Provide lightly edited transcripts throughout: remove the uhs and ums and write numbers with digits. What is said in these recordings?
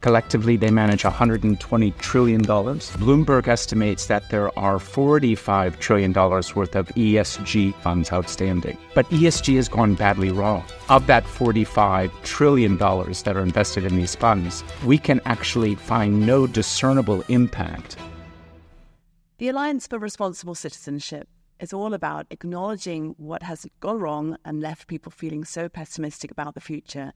Collectively, they manage $120 trillion. Bloomberg estimates that there are $45 trillion worth of ESG funds outstanding. But ESG has gone badly wrong. Of that $45 trillion that are invested in these funds, we can actually find no discernible impact. The Alliance for Responsible Citizenship is all about acknowledging what has gone wrong and left people feeling so pessimistic about the future,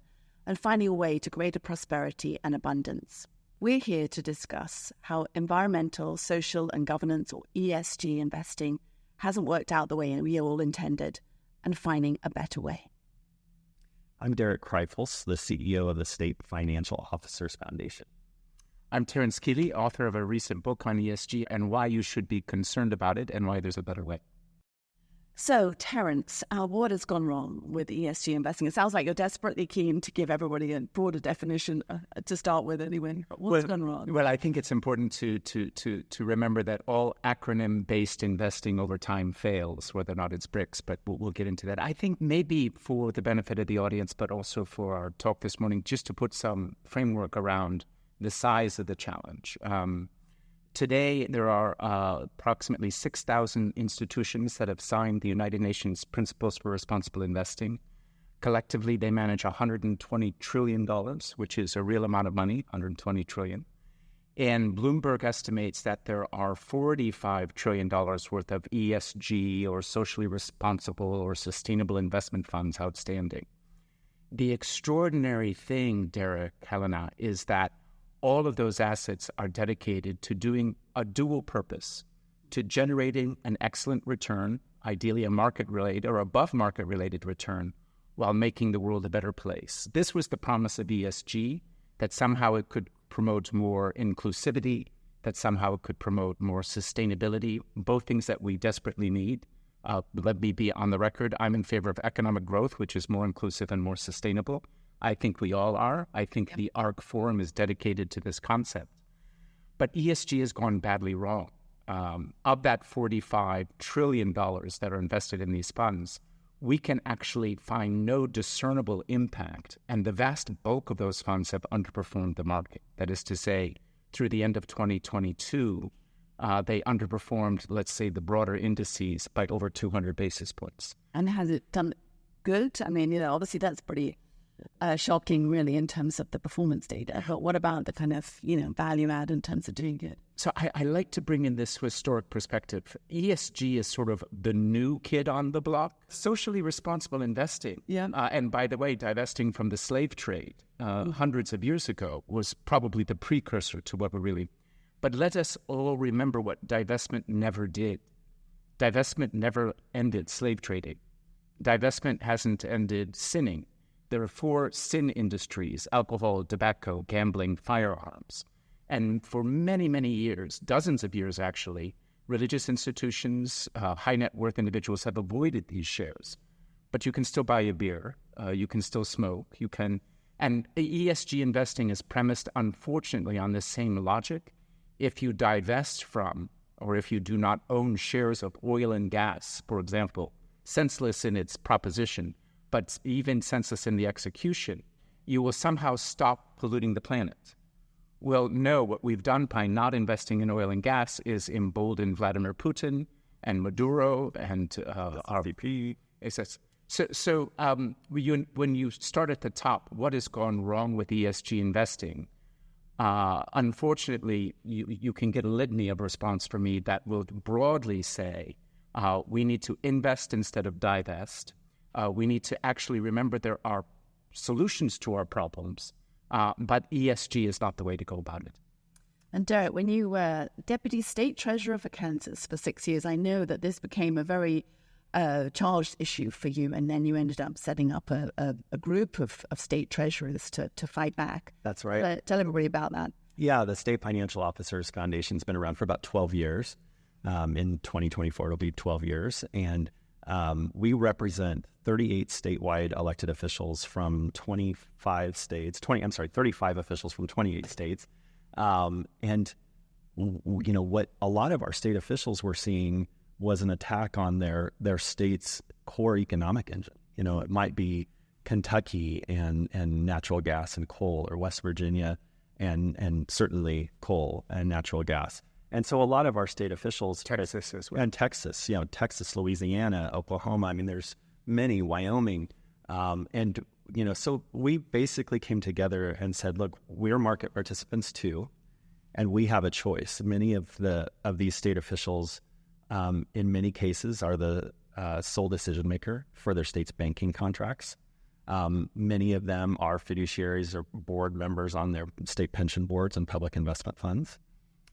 and finding a way to greater prosperity and abundance. We're here to discuss how environmental, social, and governance, or ESG investing, hasn't worked out the way we all intended, and finding a better way. I'm Derek Kreifels, the CEO of the State Financial Officers Foundation. I'm Terrence Keeley, author of a recent book on ESG and why you should be concerned about it and why there's a better way. So, Terrence, what has gone wrong with ESG investing? It sounds like you're desperately keen to give everybody a broader definition to start with anyway. What's gone wrong? Well, I think it's important to remember that all acronym-based investing over time fails, whether or not it's bricks, but we'll get into that. I think maybe for the benefit of the audience, but also for our talk this morning, just to put some framework around the size of the challenge. Today, there are approximately 6,000 institutions that have signed the United Nations Principles for Responsible Investing. Collectively, they manage $120 trillion, which is a real amount of money, $120 trillion. And Bloomberg estimates that there are $45 trillion worth of ESG or socially responsible or sustainable investment funds outstanding. The extraordinary thing, Derek, Helena, is that all of those assets are dedicated to doing a dual purpose, to generating an excellent return, ideally a market-related or above market-related return, while making the world a better place. This was the promise of ESG, that somehow it could promote more inclusivity, that somehow it could promote more sustainability, both things that we desperately need. Let me be on the record, I'm in favor of economic growth, which is more inclusive and more sustainable. I think we all are. I think the ARC Forum is dedicated to this concept. But ESG has gone badly wrong. Of that $45 trillion that are invested in these funds, we can actually find no discernible impact, and the vast bulk of those funds have underperformed the market. That is to say, through the end of 2022, they underperformed, let's say, the broader indices by over 200 basis points. And has it done good? I mean, obviously that's pretty shocking, really, in terms of the performance data. But what about the kind of, value add in terms of doing good? So I like to bring in this historic perspective. ESG is sort of the new kid on the block. Socially responsible investing, and by the way, divesting from the slave trade hundreds of years ago was probably the precursor to what we're really... But let us all remember what divestment never did. Divestment never ended slave trading. Divestment hasn't ended sinning. There are 4 sin industries: alcohol, tobacco, gambling, firearms. And for many, many years, dozens of years actually, religious institutions, high net worth individuals have avoided these shares. But you can still buy a beer, you can still smoke, and ESG investing is premised, unfortunately, on the same logic. If you divest from, or if you do not own shares of oil and gas, for example, senseless in its proposition, but even senseless in the execution, you will somehow stop polluting the planet. Well, no, what we've done by not investing in oil and gas is embolden Vladimir Putin and Maduro and RVP. So when you start at the top, what has gone wrong with ESG investing? Unfortunately, you can get a litany of response from me that will broadly say we need to invest instead of divest. We need to actually remember there are solutions to our problems, but ESG is not the way to go about it. And Derek, when you were Deputy State Treasurer for Kansas for 6 years, I know that this became a very charged issue for you, and then you ended up setting up a group of state treasurers to fight back. That's right. Tell everybody about that. Yeah, the State Financial Officers Foundation has been around for about 12 years. In 2024, it'll be 12 years. And we represent 38 statewide elected officials from 35 officials from 28 states. And what a lot of our state officials were seeing was an attack on their state's core economic engine. It might be Kentucky and natural gas and coal, or West Virginia and certainly coal and natural gas. And so a lot of our state officials, Texas as well. And Texas, Texas, Louisiana, Oklahoma, I mean, there's many, Wyoming. And, so we basically came together and said, look, we're market participants too, and we have a choice. Many of these state officials, in many cases, are the sole decision maker for their state's banking contracts. Many of them are fiduciaries or board members on their state pension boards and public investment funds.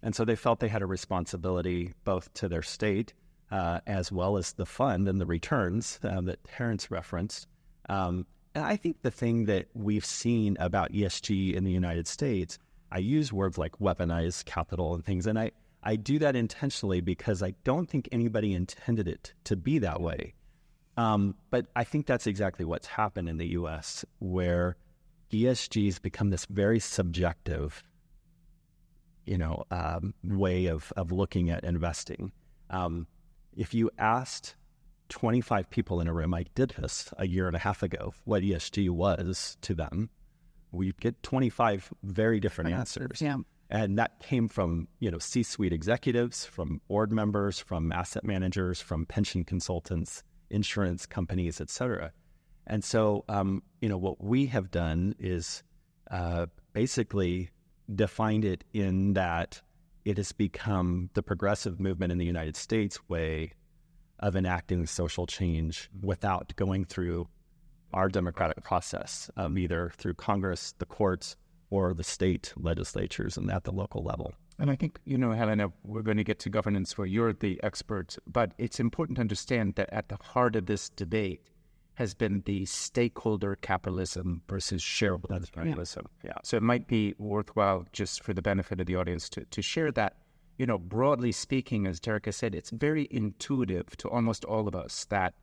And so they felt they had a responsibility both to their state as well as the fund and the returns that Terrence referenced. And I think the thing that we've seen about ESG in the United States, I use words like weaponized capital and things, and I do that intentionally because I don't think anybody intended it to be that way. But I think that's exactly what's happened in the U.S., where ESG has become this very subjective, way of looking at investing. If you asked 25 people in a room, I did this a year and a half ago, what ESG was to them, we'd get 25 very different answers. Yeah. And that came from, C-suite executives, from board members, from asset managers, from pension consultants, insurance companies, et cetera. And so, what we have done is basically defined it in that it has become the progressive movement in the United States way of enacting social change without going through our democratic process, either through Congress, the courts, or the state legislatures and at the local level. And I think, Helena, we're going to get to governance where you're the expert, but it's important to understand that at the heart of this debate has been the stakeholder capitalism versus shareholder capitalism. Yeah. So it might be worthwhile, just for the benefit of the audience, to share that, broadly speaking, as Derek has said, it's very intuitive to almost all of us that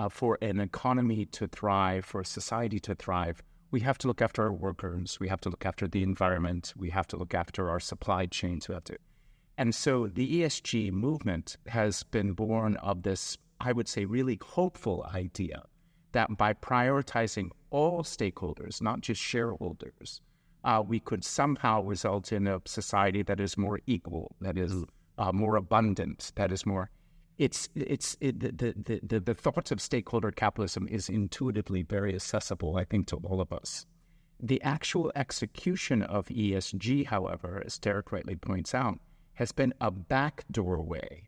for an economy to thrive, for a society to thrive, we have to look after our workers, we have to look after the environment, we have to look after our supply chains, And so the ESG movement has been born of this, I would say, really hopeful idea that by prioritizing all stakeholders, not just shareholders, we could somehow result in a society that is more equal, that is more abundant, that is more... The thoughts of stakeholder capitalism is intuitively very accessible, I think, to all of us. The actual execution of ESG, however, as Derek rightly points out, has been a backdoor way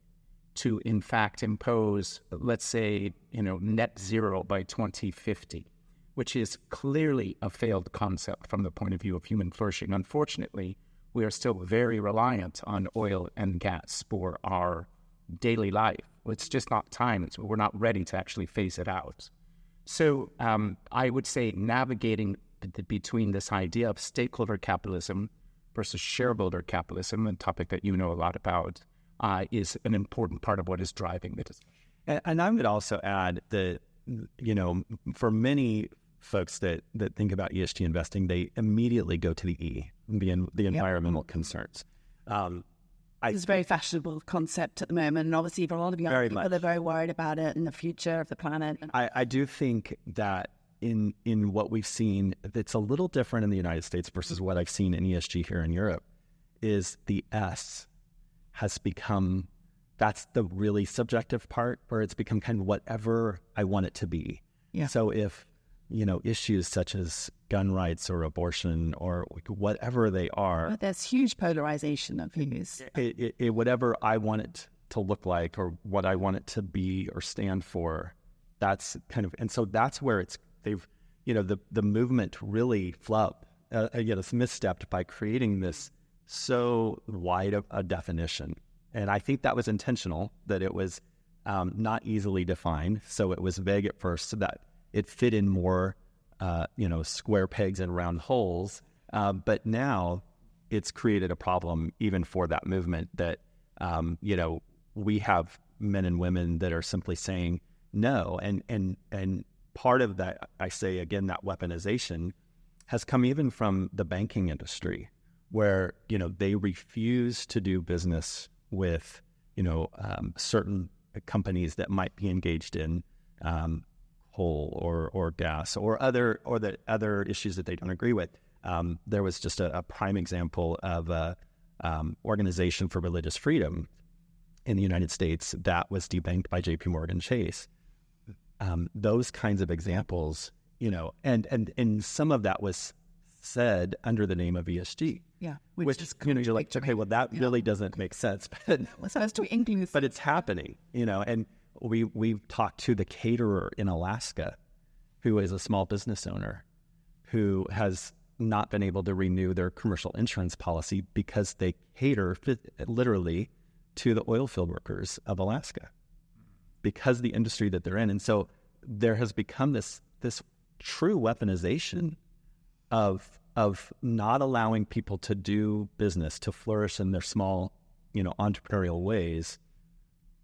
to, in fact, impose, let's say, net zero by 2050, which is clearly a failed concept from the point of view of human flourishing. Unfortunately, we are still very reliant on oil and gas for our daily life. It's just not time. We're not ready to actually phase it out. So I would say navigating between this idea of stakeholder capitalism versus shareholder capitalism, a topic that you know a lot about, is an important part of what is driving the discussion. And I would also add that, for many folks that think about ESG investing, they immediately go to the E, the environmental concerns. It's a very fashionable concept at the moment, and obviously for a lot of young people, they're very worried about it and the future of the planet. I do think that in what we've seen, that's a little different in the United States versus what I've seen in ESG here in Europe, is the S has become, that's the really subjective part, where it's become kind of whatever I want it to be. Yeah. So if, issues such as gun rights or abortion or whatever they are. But there's huge polarization of views. Whatever I want it to look like or what I want it to be or stand for, that's kind of, and so that's where the movement really flopped, it's misstepped by creating this so wide a definition. And I think that was intentional, that it was not easily defined. So it was vague at first, so that it fit in more, square pegs and round holes. But now it's created a problem even for that movement that, we have men and women that are simply saying no. And part of that, I say again, that weaponization has come even from the banking industry, where, they refuse to do business with, certain companies that might be engaged in coal or gas or the other issues that they don't agree with. There was just a prime example of a organization for religious freedom in the United States that was debanked by JP Morgan Chase. Those kinds of examples, and some of that was said under the name of ESG. Yeah, which you're like, okay, well, that really doesn't make sense, but it's supposed to be inclusive. But it's happening, and we've talked to the caterer in Alaska, who is a small business owner, who has not been able to renew their commercial insurance policy because they cater literally to the oil field workers of Alaska because of the industry that they're in. And so there has become this true weaponization of not allowing people to do business, to flourish in their small, entrepreneurial ways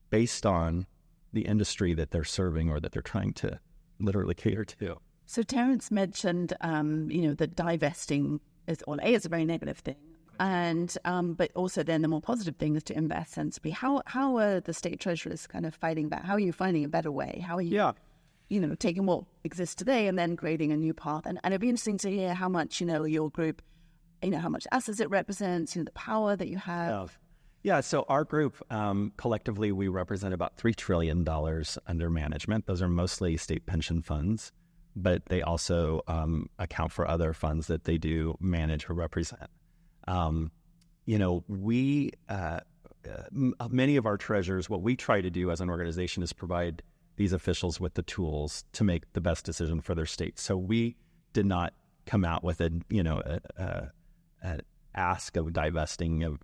based on the industry that they're serving or that they're trying to literally cater to. So Terrence mentioned, that divesting is a very negative thing, and but also then the more positive thing is to invest sensibly. How are the state treasurers kind of fighting that? How are you finding a better way? How are you, taking what exists today and then creating a new path? And it'd be interesting to hear how much your group, how much assets it represents, the power that you have. Yeah, so our group, collectively, we represent about $3 trillion under management. Those are mostly state pension funds, but they also account for other funds that they do manage or represent. Many of our treasurers, what we try to do as an organization is provide these officials with the tools to make the best decision for their state. So we did not come out with an ask of divesting of,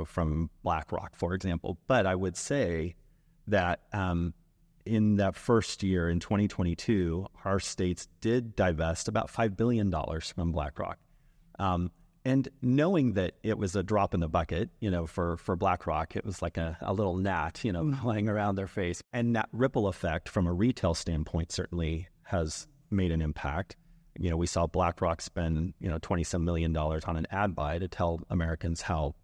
from BlackRock, for example. But I would say that in that first year, in 2022, our states did divest about $5 billion from BlackRock. And knowing that it was a drop in the bucket, for BlackRock, it was like a little gnat, flying around their face. And that ripple effect from a retail standpoint certainly has made an impact. We saw BlackRock spend, $27 million on an ad buy to tell Americans how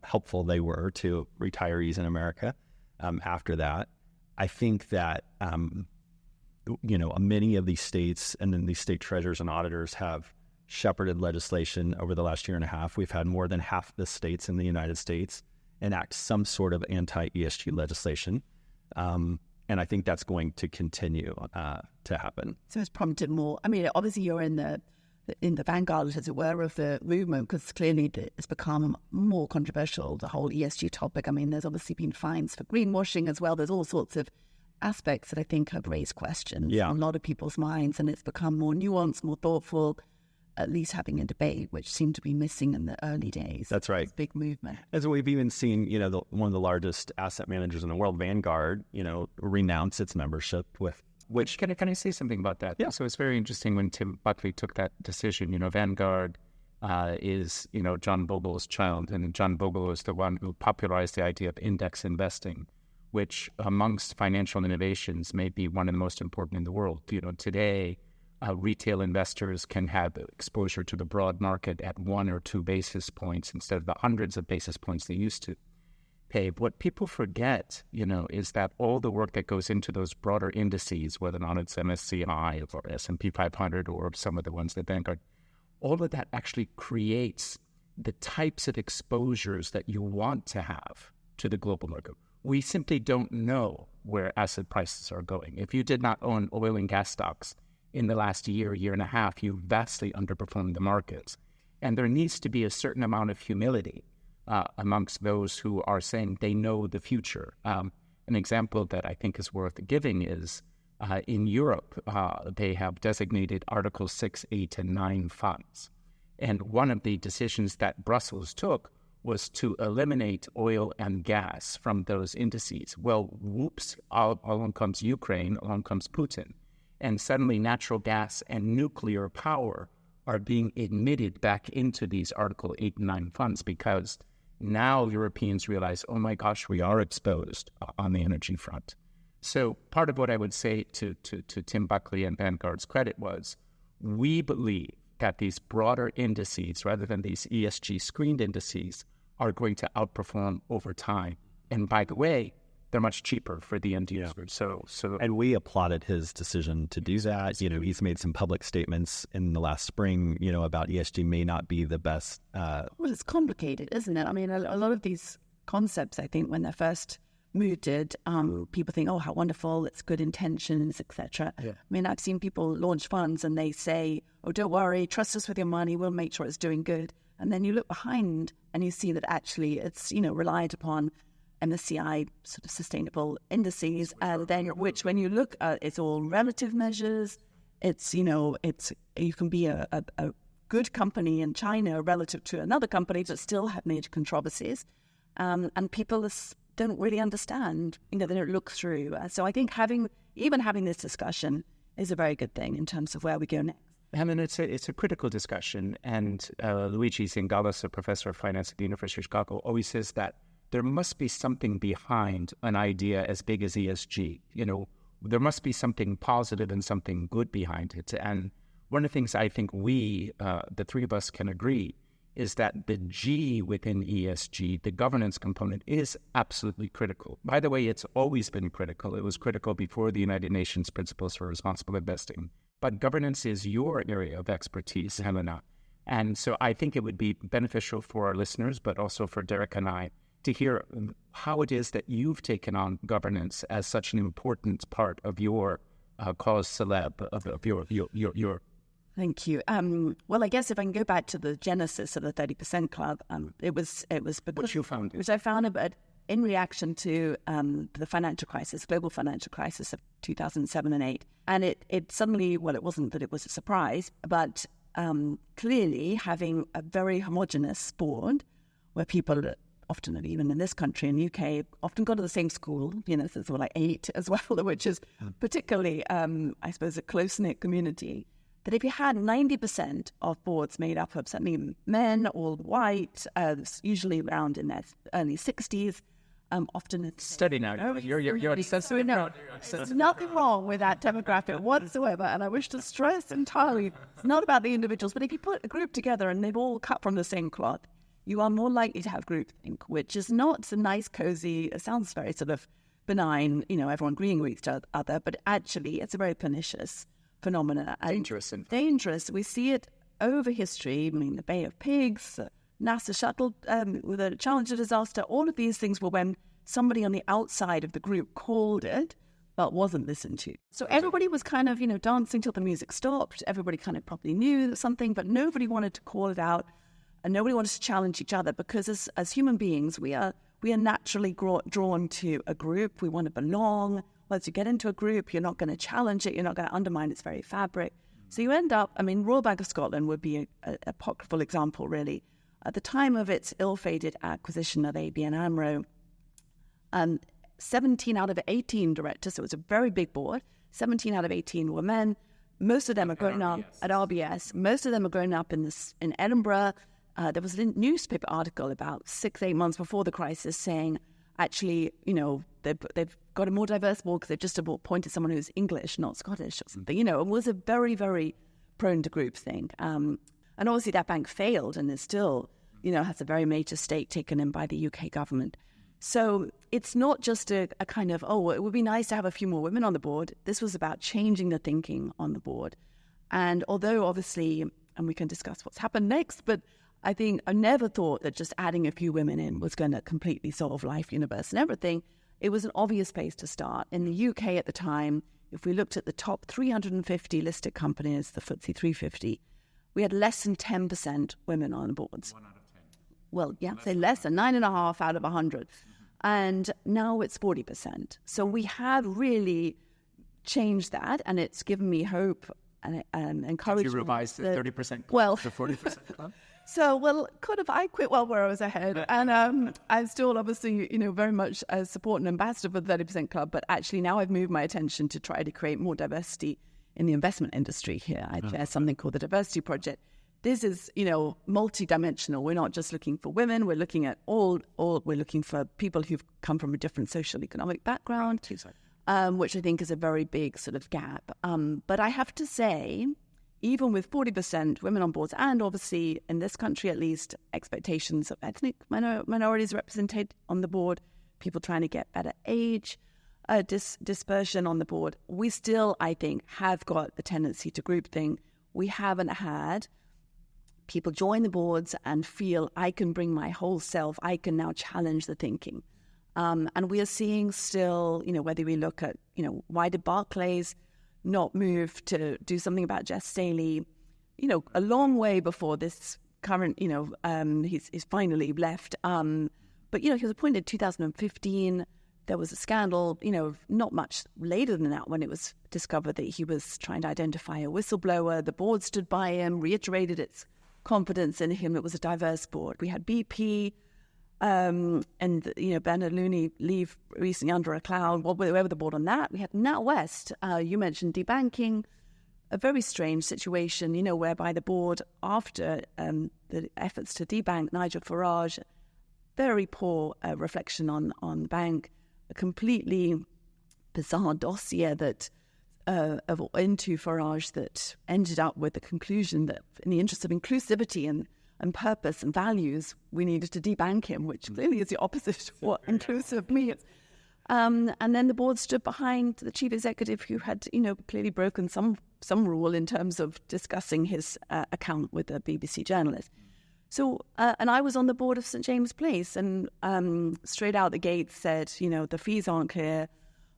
helpful they were to retirees in America. After that, I think that, many of these states and then these state treasurers and auditors have shepherded legislation over the last year and a half. We've had more than half the states in the United States enact some sort of anti-ESG legislation. And I think that's going to continue to happen. So it's prompted more. I mean, obviously you're in the vanguard, as it were, of the movement, because clearly it's become more controversial, the whole ESG topic. I mean, there's obviously been fines for greenwashing as well. There's all sorts of aspects that I think have raised questions in a lot of people's minds, and it's become more nuanced, more thoughtful, at least having a debate, which seemed to be missing in the early days. That's right. It's a big movement. As we've even seen, one of the largest asset managers in the world, Vanguard, renounce its membership with which. Can I say something about that? Yeah. So it's very interesting when Tim Buckley took that decision. Vanguard is, John Bogle's child, and John Bogle is the one who popularized the idea of index investing, which amongst financial innovations may be one of the most important in the world. Today, retail investors can have exposure to the broad market at 1 or 2 basis points instead of the hundreds of basis points they used to pay. But what people forget, is that all the work that goes into those broader indices, whether or not it's MSCI or S&P 500 or some of the ones that Vanguard, all of that actually creates the types of exposures that you want to have to the global market. We simply don't know where asset prices are going. If you did not own oil and gas stocks in the last year and a half, you vastly underperformed the markets. And there needs to be a certain amount of humility amongst those who are saying they know the future. An example that I think is worth giving is in Europe, they have designated Article 6, 8, and 9 funds. And one of the decisions that Brussels took was to eliminate oil and gas from those indices. Well, whoops, along comes Ukraine, along comes Putin. And suddenly natural gas and nuclear power are being admitted back into these Article 8 and 9 funds because now Europeans realize, oh my gosh, we are exposed on the energy front. So part of what I would say to Tim Buckley and Vanguard's credit was, we believe that these broader indices, rather than these ESG screened indices, are going to outperform over time. And by the way, they're much cheaper for the end user. So and we applauded his decision to do that. You know, he's made some public statements in the last spring, you know, about ESG may not be the best. Well, it's complicated, isn't it? I mean, a lot of these concepts, I think, when they're first mooted, people think, oh, how wonderful, it's good intentions, etc. I mean, I've seen people launch funds and they say, oh, don't worry, trust us with your money, we'll make sure it's doing good. And then you look behind and you see that actually it's, you know, relied upon MSCI sort of sustainable indices, and then which when you look at it's all relative measures. It's, you know, it's you can be a good company in China relative to another company but still have major controversies, and people don't really understand, you know, they don't look through. So I think having this discussion is a very good thing in terms of where we go next. I mean, it's a critical discussion, and Luigi Zingalis, a professor of finance at the University of Chicago, always says that there must be something behind an idea as big as ESG. You know, there must be something positive and something good behind it. And one of the things I think we, the three of us, can agree is that the G within ESG, the governance component, is absolutely critical. By the way, it's always been critical. It was critical before the United Nations Principles for Responsible Investing. But governance is your area of expertise, Helena. And so I think it would be beneficial for our listeners, but also for Derek and I, to hear how it is that you've taken on governance as such an important part of your cause celeb, of your. Thank you. Well, I guess if I can go back to the genesis of the 30% Club, it was because Which you founded. Which I founded, but in reaction to the financial crisis, global financial crisis of 2007 and 8. And it suddenly, well, it wasn't that it was a surprise, but clearly having a very homogenous board where people often, even in this country, in the UK, often go to the same school, you know, so it's like 8 as well, which is particularly, I suppose, a close-knit community, that if you had 90% of boards made up of certainly men, all white, usually around in their early 60s, often it's... Study now. You're obsessed with it. There's nothing wrong with that demographic whatsoever, and I wish to stress entirely, it's not about the individuals, but if you put a group together and they've all cut from the same cloth, you are more likely to have groupthink, which is not a nice, cozy, it sounds very sort of benign, you know, everyone agreeing with each other, but actually it's a very pernicious phenomena. Dangerous. We see it over history. I mean, the Bay of Pigs, the NASA shuttle with a Challenger disaster, all of these things were when somebody on the outside of the group called it, but wasn't listened to. So everybody was kind of, you know, dancing till the music stopped. Everybody kind of probably knew something, but nobody wanted to call it out. And nobody wants to challenge each other because as human beings, we are naturally drawn to a group. We want to belong. Once you get into a group, you're not going to challenge it. You're not going to undermine its very fabric. So you end up, I mean, Royal Bank of Scotland would be a apocryphal example, really. At the time of its ill-fated acquisition of ABN AMRO, 17 out of 18 directors, so it was a very big board, 17 out of 18 were men. Most of them are grown up at RBS. Most of them are grown up in Edinburgh. There was a newspaper article about 6-8 months before the crisis saying, actually, you know, they've got a more diverse board because they've just appointed someone who's English, not Scottish or something. You know, it was a very, very prone to groupthink. And obviously that bank failed and is still, you know, has a very major stake taken in by the UK government. So it's not just a kind of, oh, it would be nice to have a few more women on the board. This was about changing the thinking on the board. And although obviously, and we can discuss what's happened next, but I think I never thought that just adding a few women in was going to completely solve life, universe, and everything. It was an obvious place to start. In the UK at the time, if we looked at the top 350 listed companies, the FTSE 350, we had less than 10% women on the boards. 1 out of 10. Well, yeah, say less than 9.5 out of 100. And now it's 40%. So we have really changed that, and it's given me hope and encouragement. Did you revise the 30% club to 40% club? So, well, could have I quit well where I was ahead. And I'm still obviously, you know, very much a support and ambassador for the 30% Club. But actually now I've moved my attention to try to create more diversity in the investment industry here. I chair something called the Diversity Project. This is, you know, multidimensional. We're not just looking for women. We're looking at all we're looking for people who've come from a different social economic background, which I think is a very big sort of gap. But I have to say, even with 40% women on boards, and obviously in this country at least, expectations of ethnic minorities represented on the board, people trying to get better age dispersion on the board. We still, I think, have got the tendency to groupthink. We haven't had people join the boards and feel, I can bring my whole self, I can now challenge the thinking. And we are seeing still, whether we look at, why did Barclays not move to do something about Jeff Staley, a long way before this current, he's finally left. But, he was appointed in 2015. There was a scandal, not much later than that when it was discovered that he was trying to identify a whistleblower. The board stood by him, reiterated its confidence in him. It was a diverse board. We had BP and, Bernard Looney leave recently under a cloud. Whoever the board on that. We had NatWest. You mentioned debanking. A very strange situation, whereby the board, after the efforts to debank Nigel Farage, very poor reflection on the bank, a completely bizarre dossier that into Farage that ended up with the conclusion that in the interest of inclusivity and purpose and values, we needed to debank him, which clearly is the opposite of what inclusive means. And then the board stood behind the chief executive who had, clearly broken some rule in terms of discussing his account with a BBC journalist. So, and I was on the board of St. James Place and straight out the gate said, the fees aren't clear.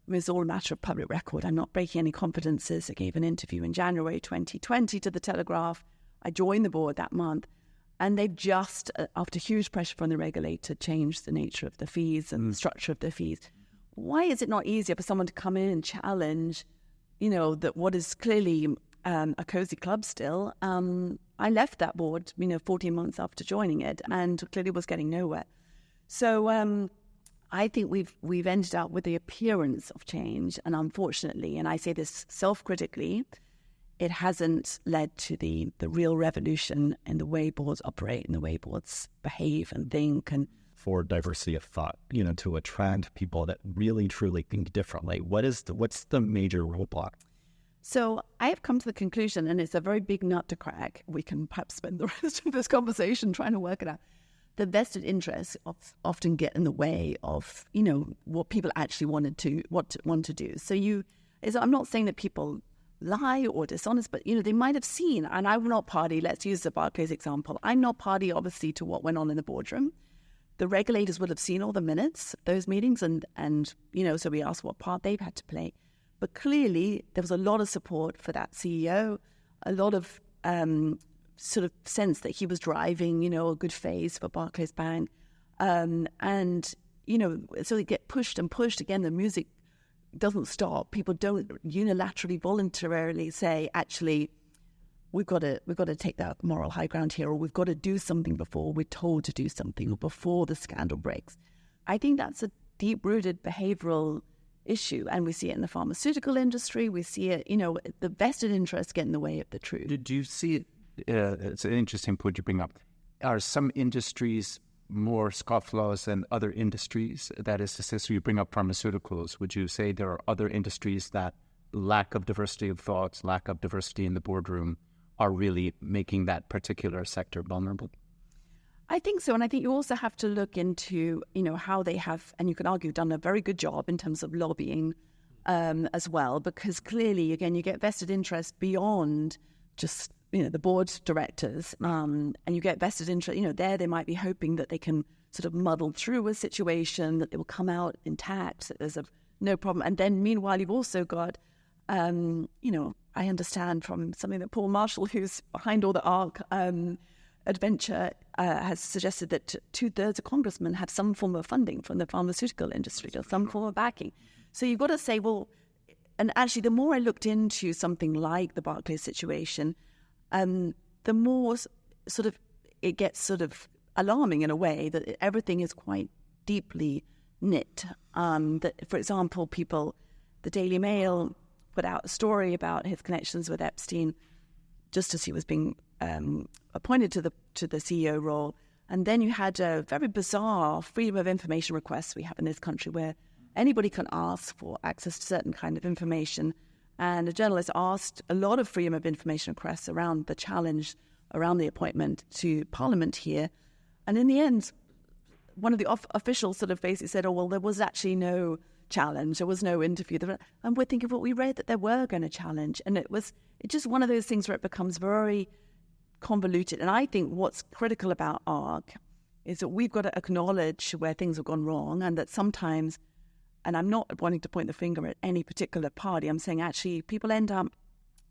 It's all a matter of public record. I'm not breaking any confidences. I gave an interview in January 2020 to The Telegraph. I joined the board that month. And they've just, after huge pressure from the regulator, changed the nature of the fees and the structure of the fees. Why is it not easier for someone to come in and challenge, that what is clearly a cozy club still? I left that board, 14 months after joining it, and clearly was getting nowhere. So I think we've ended up with the appearance of change, and unfortunately, and I say this self-critically, it hasn't led to the real revolution in the way boards operate and the way boards behave and think. And for diversity of thought, to attract people that really truly think differently, what's the major roadblock? So I have come to the conclusion, and it's a very big nut to crack. We can perhaps spend the rest of this conversation trying to work it out. The vested interests often get in the way of, what people actually want to do. So I'm not saying that people lie or dishonest, but, they might have seen, and I'm not party, let's use the Barclays example. I'm not party, obviously, to what went on in the boardroom. The regulators would have seen all the minutes, those meetings, and so we asked what part they've had to play. But clearly, there was a lot of support for that CEO, a lot of sort of sense that he was driving, a good phase for Barclays Bank. So they get pushed and pushed. Again, the music doesn't stop. People don't unilaterally, voluntarily say, actually, we've got to take that moral high ground here, or we've got to do something before we're told to do something, or before the scandal breaks. I think that's a deep-rooted behavioral issue, and we see it in the pharmaceutical industry. We see it, the vested interests get in the way of the truth. Do you see it? It's an interesting point you bring up. Are some industries more scofflaws than other industries? That is to say, so you bring up pharmaceuticals. Would you say there are other industries that lack of diversity of thoughts, lack of diversity in the boardroom are really making that particular sector vulnerable? I think so. And I think you also have to look into, how they have, and you can argue, done a very good job in terms of lobbying as well, because clearly, again, you get vested interest beyond just, the board directors, and you get vested interest, there they might be hoping that they can sort of muddle through a situation, that they will come out intact, that there's no problem. And then meanwhile, you've also got, I understand from something that Paul Marshall, who's behind all the ARC adventure, has suggested that 2/3 of congressmen have some form of funding from the pharmaceutical industry or some form of backing. So you've got to say, well, and actually the more I looked into something like the Barclays situation, the more sort of it gets sort of alarming in a way that everything is quite deeply knit. That, for example, the Daily Mail put out a story about his connections with Epstein just as he was being appointed to the CEO role. And then you had a very bizarre freedom of information request we have in this country where anybody can ask for access to certain kind of information. And a journalist asked a lot of freedom of information requests around the challenge around the appointment to Parliament here. And in the end, one of the officials sort of basically said, oh, well, there was actually no challenge. There was no interview. And we're thinking, well, we read that they were going to challenge. And it's just one of those things where it becomes very convoluted. And I think what's critical about ARC is that we've got to acknowledge where things have gone wrong, and that sometimes, and I'm not wanting to point the finger at any particular party, I'm saying actually people end up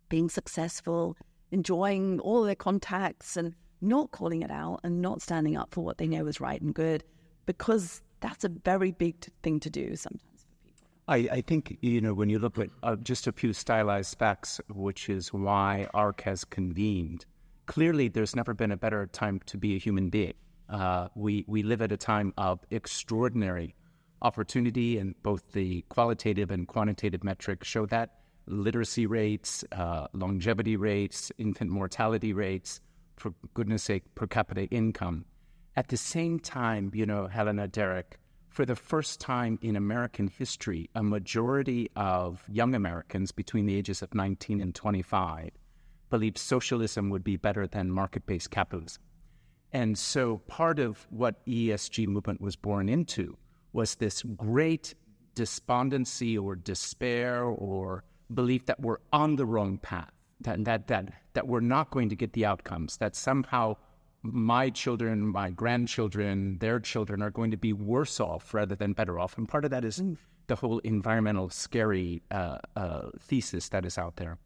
being successful, enjoying all their contacts and not calling it out and not standing up for what they know is right and good, because that's a very big thing to do sometimes for people. I think, when you look at just a few stylized facts, which is why ARC has convened, clearly there's never been a better time to be a human being. We live at a time of extraordinary opportunity, and both the qualitative and quantitative metrics show that. Literacy rates, longevity rates, infant mortality rates, for goodness sake, per capita income. At the same time, Helena, Derek, for the first time in American history, a majority of young Americans between the ages of 19 and 25 believed socialism would be better than market-based capitalism. And so part of what ESG movement was born into was this great despondency or despair or belief that we're on the wrong path, that we're not going to get the outcomes, that somehow my children, my grandchildren, their children are going to be worse off rather than better off. And part of that is the whole environmental scary thesis that is out there.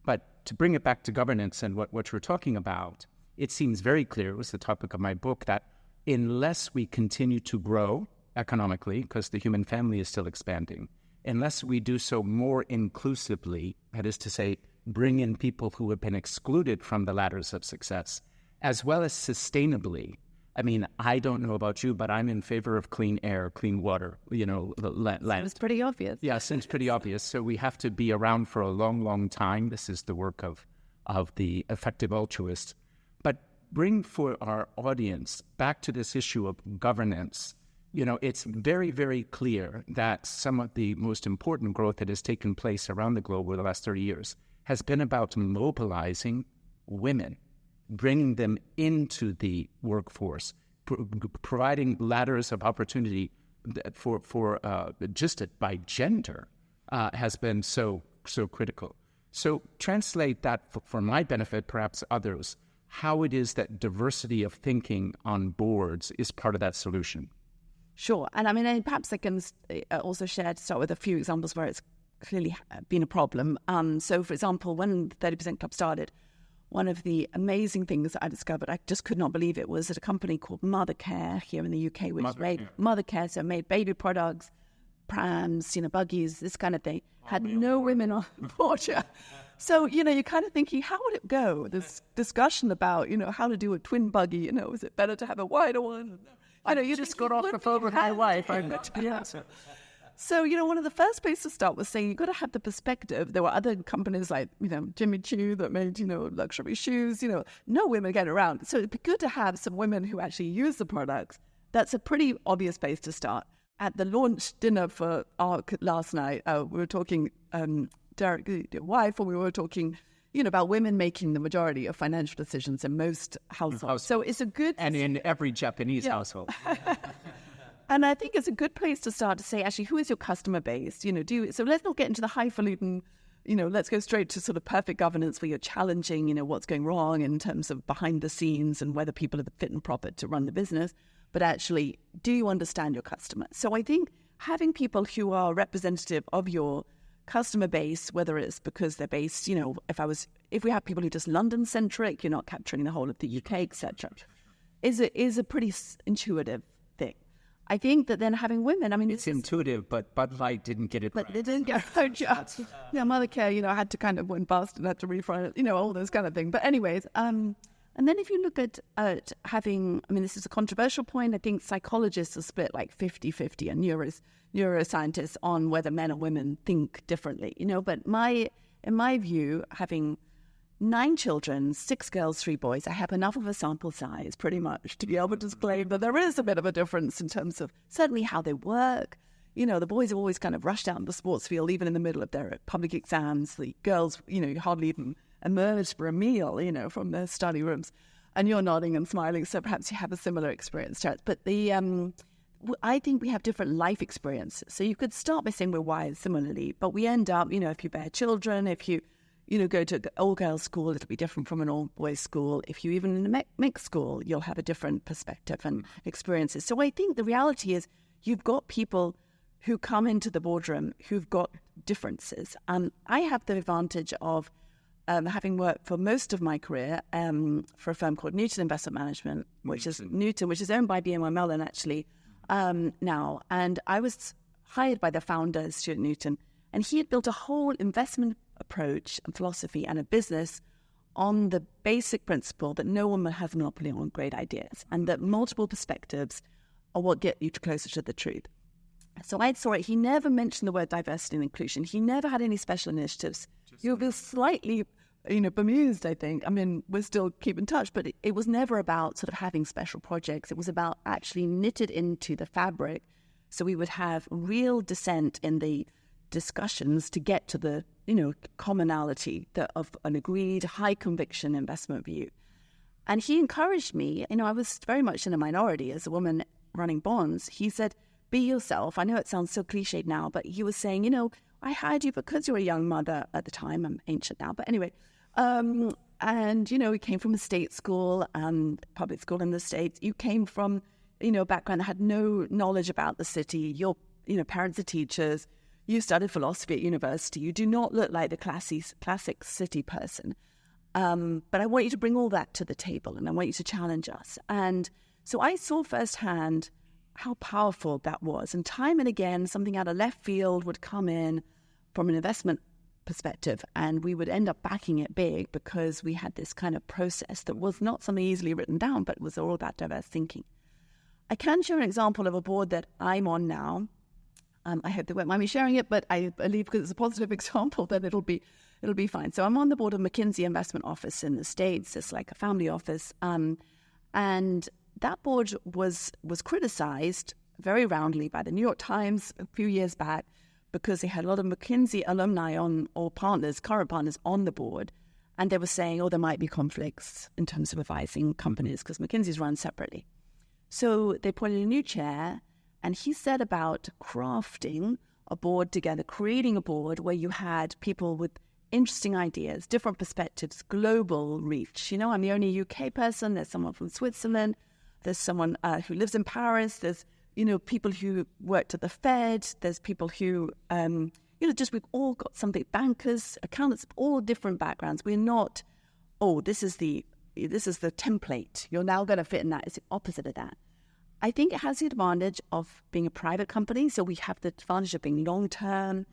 But to bring it back to governance and what you're talking about, it seems very clear, it was the topic of my book, that unless we continue to grow economically, because the human family is still expanding, unless we do so more inclusively, that is to say, bring in people who have been excluded from the ladders of success, as well as sustainably. I mean, I don't know about you, but I'm in favor of clean air, clean water, land. It's pretty obvious. Yes, it's pretty obvious. So we have to be around for a long, long time. This is the work of the effective altruist. But bring for our audience back to this issue of governance. It's very, very clear that some of the most important growth that has taken place around the globe over the last 30 years has been about mobilizing women, bringing them into the workforce, providing ladders of opportunity for just by gender has been so critical. So translate that for my benefit, perhaps others, how it is that diversity of thinking on boards is part of that solution. Sure. And I mean, perhaps I can also share, to start with, a few examples where it's clearly been a problem. So, for example, when the 30% Club started, one of the amazing things that I discovered, I just could not believe it, was at a company called Mothercare here in the UK, which Mothercare, so made baby products, prams, buggies, this kind of thing, had no women on board. So, you're kind of thinking, how would it go? This discussion about, how to do a twin buggy, is it better to have a wider one? You just got off the phone with my wife. So, one of the first places to start was saying you've got to have the perspective. There were other companies like, Jimmy Choo that made, luxury shoes, no women get around. So it'd be good to have some women who actually use the products. That's a pretty obvious place to start. At the launch dinner for ARC last night, we were talking, Derek, your wife, and we were talking about women making the majority of financial decisions in most households. So it's a good... And in every Japanese household. And I think it's a good place to start to say, actually, who is your customer base? So let's not get into the highfalutin, let's go straight to sort of perfect governance where you're challenging, what's going wrong in terms of behind the scenes and whether people are fit and proper to run the business. But actually, do you understand your customer? So I think having people who are representative of your customer base, whether it's because they're based, if we have people who are just London-centric, you're not capturing the whole of the UK, etc., is a pretty intuitive thing. I think that then having women, I mean... It's intuitive, but Bud Light didn't get it right. But they didn't get it right. Mothercare, I had to kind of went bust and had to refund it, all those kind of things. But anyways, and then if you look at having, I mean, this is a controversial point, I think psychologists are split like 50-50 and neuroscientists on whether men and women think differently, but in my view, having 9 children, 6 girls, 3 boys, I have enough of a sample size pretty much to be able to claim that there is a bit of a difference in terms of certainly how they work. The boys have always kind of rushed out in the sports field, even in the middle of their public exams. The girls, hardly even emerged for a meal, from their study rooms. And you're nodding and smiling, so perhaps you have a similar experience, Terrence. But I think we have different life experiences. So you could start by saying we're wired similarly, but we end up, if you bear children, if you go to an all-girls school, it'll be different from an all-boys school. If you even in a mixed school, you'll have a different perspective and experiences. So I think the reality is you've got people who come into the boardroom who've got differences. I have the advantage of having worked for most of my career for a firm called Newton Investment Management, which is owned by BNY Mellon actually now. And I was hired by the founder, Stuart Newton, and he had built a whole investment approach and philosophy and a business on the basic principle that no one has a monopoly on great ideas and that multiple perspectives are what get you closer to the truth. So I saw it. He never mentioned the word diversity and inclusion. He never had any special initiatives. You'll be slightly, bemused, I think. I mean, we're still keep in touch, but it was never about sort of having special projects. It was about actually knitted into the fabric. So we would have real dissent in the discussions to get to the, commonality of an agreed high conviction investment view. And he encouraged me, I was very much in a minority as a woman running bonds. He said, be yourself. I know it sounds so cliched now, but he was saying, I hired you because you were a young mother at the time. I'm ancient now, but anyway. And, we came from a state school and public school in the States. You came from, a background that had no knowledge about the city. Your, parents are teachers. You studied philosophy at university. You do not look like the classic city person. But I want you to bring all that to the table and I want you to challenge us. And so I saw firsthand how powerful that was. And time and again, something out of left field would come in from an investment perspective, and we would end up backing it big because we had this kind of process that was not something easily written down, but was all about diverse thinking. I can share an example of a board that I'm on now. I hope they won't mind me sharing it, but I believe because it's a positive example that it'll be fine. So I'm on the board of McKinsey Investment Office in the States. It's like a family office. And that board was criticized very roundly by the New York Times a few years back because they had a lot of McKinsey alumni or current partners on the board. And they were saying, there might be conflicts in terms of advising companies because McKinsey's run separately. So they appointed a new chair, and he said about crafting a board together, creating a board where you had people with interesting ideas, different perspectives, global reach. I'm the only UK person. There's someone from Switzerland. There's someone who lives in Paris. There's, people who worked at the Fed. There's people who, we've all got something, bankers, accountants, all different backgrounds. We're not, this is the template. You're now going to fit in that. It's the opposite of that. I think it has the advantage of being a private company. So we have the advantage of being long-term.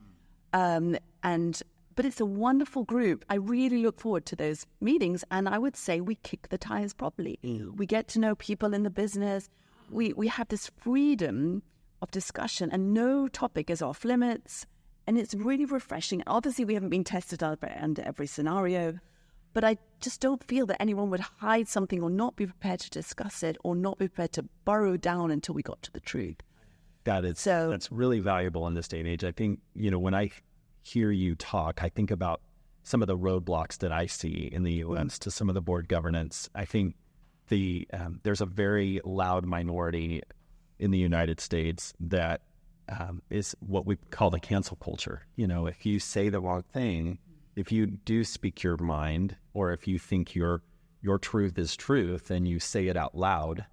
But it's a wonderful group. I really look forward to those meetings. And I would say we kick the tires properly. We get to know people in the business. We have this freedom of discussion and no topic is off limits. And it's really refreshing. Obviously, we haven't been tested under every scenario. But I just don't feel that anyone would hide something or not be prepared to discuss it or not be prepared to burrow down until we got to the truth. That's really valuable in this day and age. I think, when I hear you talk, I think about some of the roadblocks that I see in the U.S. to some of the board governance. I think there's a very loud minority in the United States that is what we call the cancel culture. If you say the wrong thing, if you do speak your mind, or if you think your truth is truth and you say it out loud,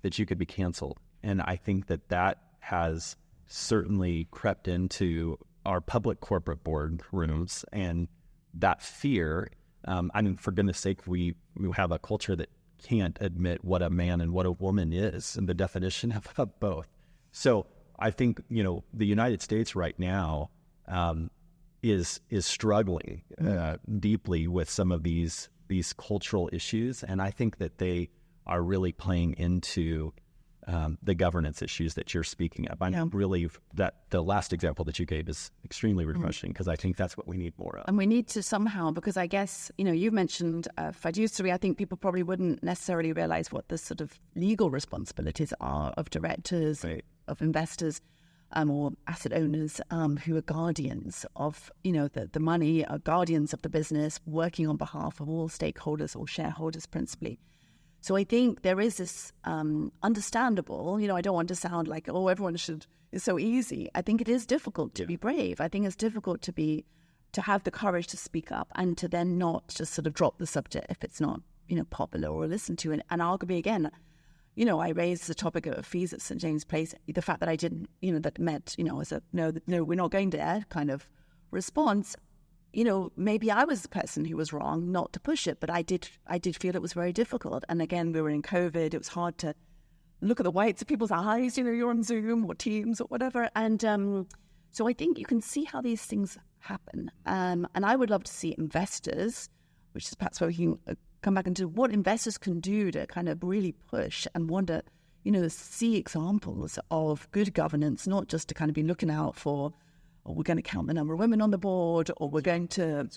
that you could be canceled. And I think that has certainly crept into our public corporate board rooms, and that fear, for goodness sake, we have a culture that can't admit what a man and what a woman is and the definition of both. So I think, the United States right now is struggling deeply with some of these cultural issues, and I think that they are really playing into the governance issues that you're speaking of. I'm really, that the last example that you gave is extremely refreshing because I think that's what we need more of. And we need to somehow, because I guess, you mentioned fiduciary. I think people probably wouldn't necessarily realize what the sort of legal responsibilities are of directors, right, of investors, or asset owners who are guardians of, the money, are guardians of the business, working on behalf of all stakeholders or shareholders principally. So I think there is this understandable, I don't want to sound like, everyone it's so easy. I think it is difficult to be brave. I think it's difficult to have the courage to speak up and to then not just sort of drop the subject if it's not, popular or listened to. And arguably, again, I raised the topic of fees at St. James Place, the fact that I didn't, that met, as a, no, we're not going there kind of response. Maybe I was the person who was wrong not to push it, but I did feel it was very difficult. And again, we were in COVID. It was hard to look at the whites of people's eyes. You're on Zoom or Teams or whatever. And so I think you can see how these things happen. And I would love to see investors, which is perhaps where we can come back into what investors can do to kind of really push and want to, see examples of good governance, not just to kind of be looking out for, or we're going to count the number of women on the board, or we're going to,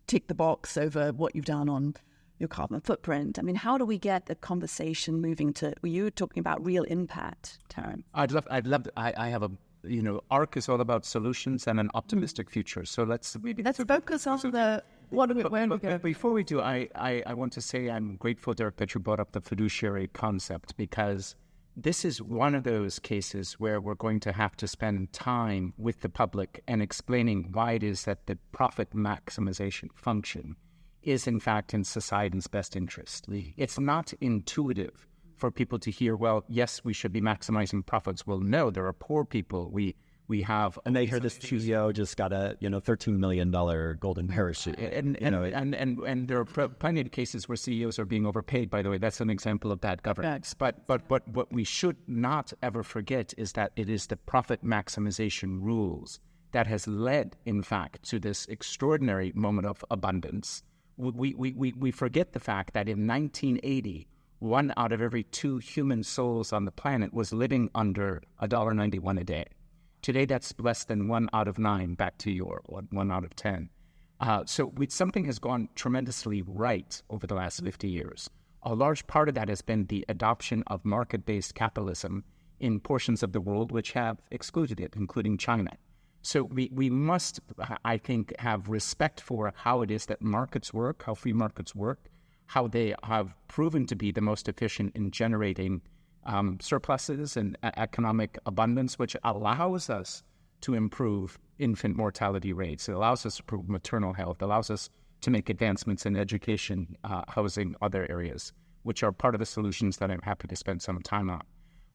tick the box over what you've done on your carbon footprint. I mean, how do we get the conversation moving to, were you talking about real impact, Terrence? I have a, ARC is all about solutions and an optimistic future. So let's focus on where we go. Before we do, I want to say I'm grateful, Derek, that you brought up the fiduciary concept, because this is one of those cases where we're going to have to spend time with the public and explaining why it is that the profit maximization function is, in fact, in society's best interest. It's not intuitive for people to hear, well, yes, we should be maximizing profits. Well, no, there are poor people. We have... And they hear this CEO just got a, $13 million golden parachute. And there are plenty of cases where CEOs are being overpaid, by the way. That's an example of bad governance. But what we should not ever forget is that it is the profit maximization rules that has led, in fact, to this extraordinary moment of abundance. We forget the fact that in 1980, 1 out of every 2 human souls on the planet was living under $1.91 a day. Today, that's less than 1 out of 9, back to your 1 out of 10. So something has gone tremendously right over the last 50 years. A large part of that has been the adoption of market-based capitalism in portions of the world which have excluded it, including China. So we must, I think, have respect for how it is that markets work, how free markets work, how they have proven to be the most efficient in generating surpluses and economic abundance, which allows us to improve infant mortality rates. It allows us to improve maternal health, allows us to make advancements in education, housing, other areas, which are part of the solutions that I'm happy to spend some time on.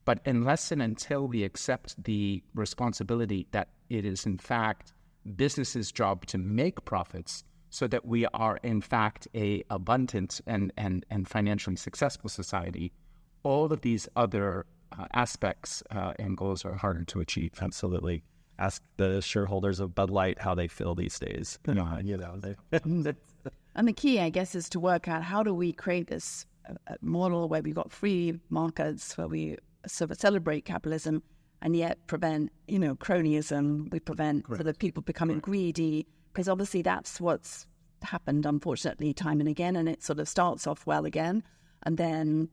But unless and until we accept the responsibility that it is, in fact, business's job to make profits so that we are, in fact, a abundant and financially successful society, all of these other aspects and goals are harder to achieve. Absolutely. Ask the shareholders of Bud Light how they feel these days. And the key, I guess, is to work out how do we create this model where we've got free markets, where we sort of celebrate capitalism and yet prevent, cronyism. We prevent sort of people becoming greedy, because obviously that's what's happened, unfortunately, time and again. And it sort of starts off well again, and then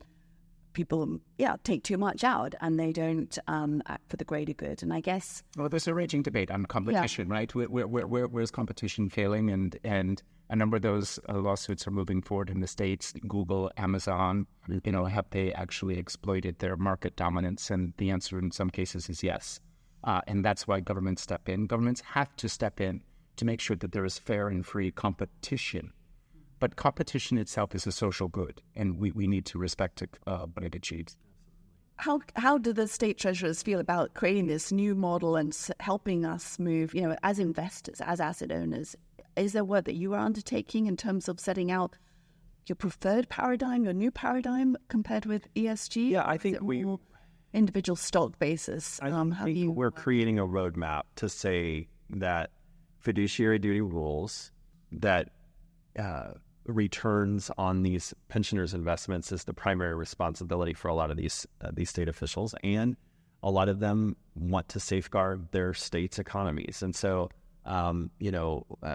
people, take too much out and they don't act for the greater good. And I guess... Well, there's a raging debate on competition, right? Where's competition failing? And a number of those lawsuits are moving forward in the States. Google, Amazon, have they actually exploited their market dominance? And the answer in some cases is yes. And that's why governments step in. Governments have to step in to make sure that there is fair and free competition. But competition itself is a social good, and we need to respect what it achieves. How do the state treasurers feel about creating this new model and helping us move, as investors, as asset owners? Is there work that you are undertaking in terms of setting out your preferred paradigm, your new paradigm compared with ESG? Yeah, I think individual stock basis. I think we're creating a roadmap to say that fiduciary duty rules, that returns on these pensioners' investments is the primary responsibility for a lot of these state officials, and a lot of them want to safeguard their state's economies. And so,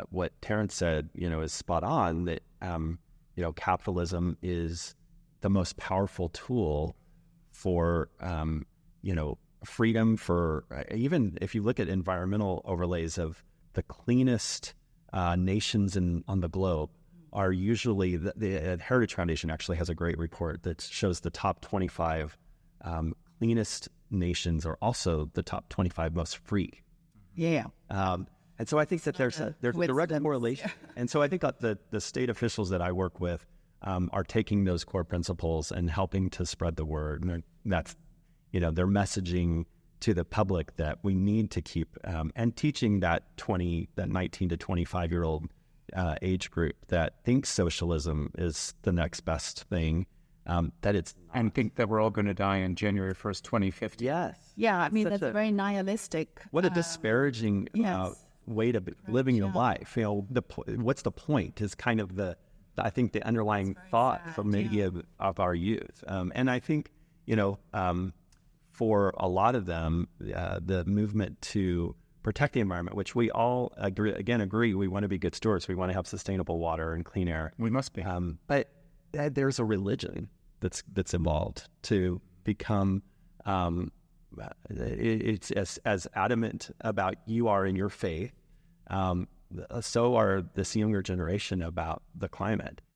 what Terrence said, is spot on. That capitalism is the most powerful tool for freedom. For even if you look at environmental overlays of the cleanest nations on the globe, are usually, the Heritage Foundation actually has a great report that shows the top 25 cleanest nations are also the top 25 most free. Yeah. And so I think that there's a direct correlation. And so I think that the state officials that I work with are taking those core principles and helping to spread the word. And that's, they're messaging to the public that we need to keep, and teaching that 19 to 25-year-old age group that thinks socialism is the next best thing, that it's not. And think that we're all going to die on January 1st, 2050. Yes. Yeah, I mean, that's a very nihilistic. What a disparaging way to be living your life. What's the point is kind of I think the underlying thought for many of our youth. And I think, for a lot of them, the movement to protect the environment, which we all agree, we want to be good stewards. We want to have sustainable water and clean air. We must be. But there's a religion that's involved to become, it's as adamant about you are in your faith. So are this younger generation about the climate.